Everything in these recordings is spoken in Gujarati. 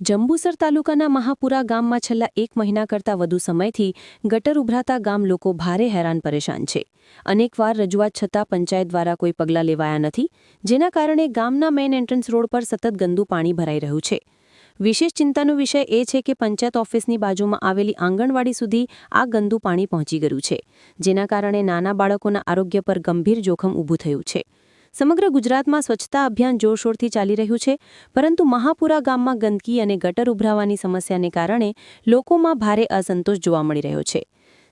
જંબુસર તાલુકાના મહાપુરા ગામમાં છેલ્લા 1 મહિના કરતાં વધુ સમયથી ગટર ઉભરાતા ગામ લોકો ભારે હેરાન પરેશાન છે। અનેકવાર રજૂઆત છતાં પંચાયત દ્વારા કોઈ પગલાં લેવાયા નથી, જેના કારણે ગામના મેઇન એન્ટ્રન્સ રોડ પર સતત ગંદુ પાણી ભરાઈ રહ્યું છે। વિશેષ ચિંતાનો વિષય એ છે કે પંચાયત ઓફિસની બાજુમાં આવેલી આંગણવાડી સુધી આ ગંદુ પાણી પહોંચી ગયું છે, જેના કારણે નાના બાળકોના આરોગ્ય પર ગંભીર જોખમ ઊભું થયું છે। સમગ્ર ગુજરાતમાં સ્વચ્છતા અભિયાન જોરશોરથી ચાલી રહ્યું છે, પરંતુ મહાપુરા ગામમાં ગંદકી અને ગટર ઉભરાવાની સમસ્યાને કારણે લોકોમાં ભારે અસંતોષ જોવા મળી રહ્યો છે।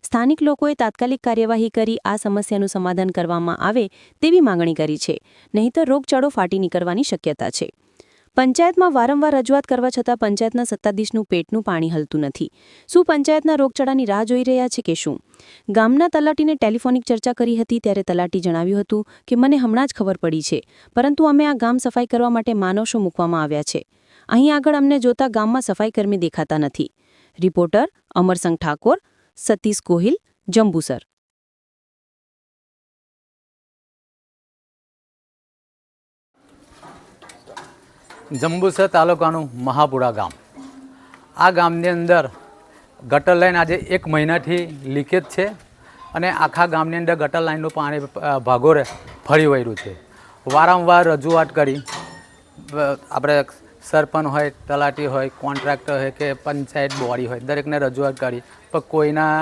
સ્થાનિક લોકોએ તાત્કાલિક કાર્યવાહી કરી આ સમસ્યાનું સમાધાન કરવામાં આવે તેવી માંગણી કરી છે, નહીંતર રોગચાળો ફાટી નીકળવાની શક્યતા છે। પંચાયતમાં વારંવાર રજૂઆત કરવા છતાં પંચાયતના સત્તાધીશનું પેટનું પાણી હલતું નથી। શું પંચાયતના રોગચાળાની રાહ જોઈ રહ્યા છે કે શું? ગામના તલાટીને ટેલિફોનિક ચર્ચા કરી હતી ત્યારે તલાટી જણાવ્યું હતું કે મને હમણાં જ ખબર પડી છે, પરંતુ અમે આ ગામ સફાઈ કરવા માટે માનવ મૂકવામાં આવ્યા છે। અહીં આગળ અમને જોતા ગામમાં સફાઈકર્મી દેખાતા નથી। રિપોર્ટર અમરસંગ ઠાકોર, સતીશ ગોહિલ, જંબુસર। જંબુસર તાલુકાનું મહાપુરા ગામ, આ ગામની અંદર ગટર લાઈન આજે 1 મહિનાથી લીકેજ છે અને આખા ગામની અંદર ગટર લાઈનનું પાણી ભાગોળે ફરી વળ્યું છે। વારંવાર રજૂઆત કરી, આપણે સરપંચ હોય, તલાટી હોય, કોન્ટ્રાક્ટર હોય કે પંચાયત બોડી હોય, દરેકને રજૂઆત કરી, પણ કોઈના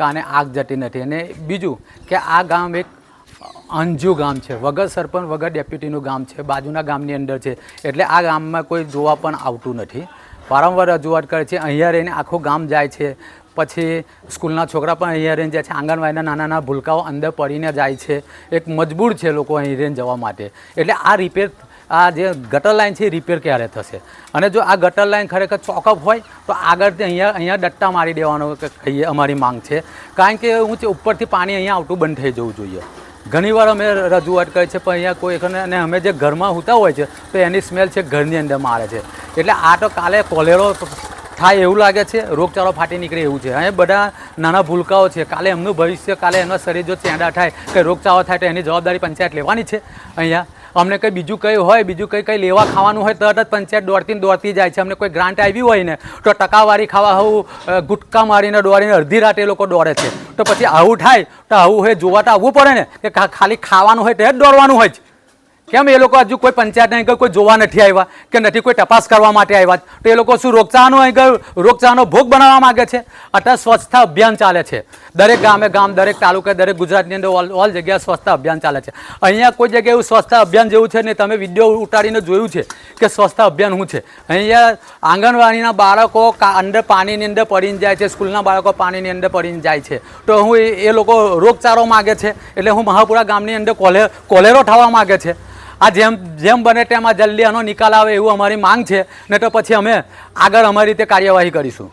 કાને આગ જતી નથી। અને બીજું કે આ ગામ એક અંજુ ગામ છે, વગર સરપંચ વગર ડેપ્યુટીનું ગામ છે, બાજુના ગામની અંદર છે, એટલે આ ગામમાં કોઈ જોવા પણ આવતું નથી। વારંવાર રજૂઆત કરે છે, અહીંયા રહીને આખું ગામ જાય છે, પછી સ્કૂલના છોકરા પણ અહીંયા રહીને જાય છે, આંગણવાડીના નાના નાના ભૂલકાઓ અંદર પડીને જાય છે, એક મજબૂર છે લોકો અહીં રહીને જવા માટે। એટલે આ રિપેર, આ જે ગટર લાઈન છે એ રિપેર ક્યારે થશે? અને જો આ ગટર લાઈન ખરેખર ચોકઅપ હોય તો આગળથી અહીંયા ડટ્ટા મારી દેવાનો કહીએ અમારી માંગ છે, કારણ કે ઉપરથી પાણી અહીંયા આવતું બંધ થઈ જવું જોઈએ। ઘણીવાર અમે રજૂઆત કરી છે, પણ અહીંયા કોઈ અને અમે જે ઘરમાં સૂતા હોય છે તો એની સ્મેલ છે ઘરની અંદર મારે છે। એટલે આ તો કાલે કોલેરો થાય એવું લાગે છે, રોગચાળો ફાટી નીકળે એવું છે। અહીં બધા નાના ભૂલકાઓ છે, કાલે એમનું ભવિષ્ય, કાલે એમના શરીર જો ચેંડા થાય કે રોગચાળો થાય તો એની જવાબદારી પંચાયત લેવાની છે। અહીંયા અમને કંઈ બીજું કંઈ હોય, બીજું કંઈ લેવા ખાવાનું હોય તરત જ પંચાયત દોડતી જાય છે। અમને કોઈ ગ્રાન્ટ આવી હોય ને તો ટકાવારી ખાવા આવું ગુટકા મારીને દોડીને અડધી રાતે એ લોકો દોડે છે। તો પછી આવું થાય તો આવું હોય જોવા તો આવવું પડે ને, કે ખાલી ખાવાનું હોય તે જ દોડવાનું હોય છે। કેમ એ લોકો હજુ કોઈ પંચાયત અહીં કોઈ જોવા નથી આવ્યા કે નથી કોઈ તપાસ કરવા માટે આવ્યા? તો એ લોકો શું રોગચાળાનો ભોગ બનાવવા માગે છે? અત્યારે સ્વચ્છતા અભિયાન ચાલે છે, દરેક ગામે ગામ, દરેક તાલુકે, દરેક ગુજરાતની અંદર ઓલ જગ્યાએ સ્વચ્છતા અભિયાન ચાલે છે। અહીંયા કોઈ જગ્યાએ એવું સ્વચ્છતા અભિયાન જેવું છે ને, તમે વિડીયો ઉતારીને જોયું છે કે સ્વચ્છતા અભિયાન શું છે? અહીંયા આંગણવાડીના બાળકો અંદર પાણીની અંદર પડીને જાય છે, સ્કૂલના બાળકો પાણીની અંદર પડીને જાય છે, તો એ લોકો રોગચાળો માગે છે। એટલે મહાપુરા ગામની અંદર કોલેરો થવા માગે છે। આ જેમ બને તેમ જલ્દી આનો નિકાલ આવે એવું અમારી માંગ છે, ને તો પછી અમે આગળ અમારી રીતે કાર્યવાહી કરીશું।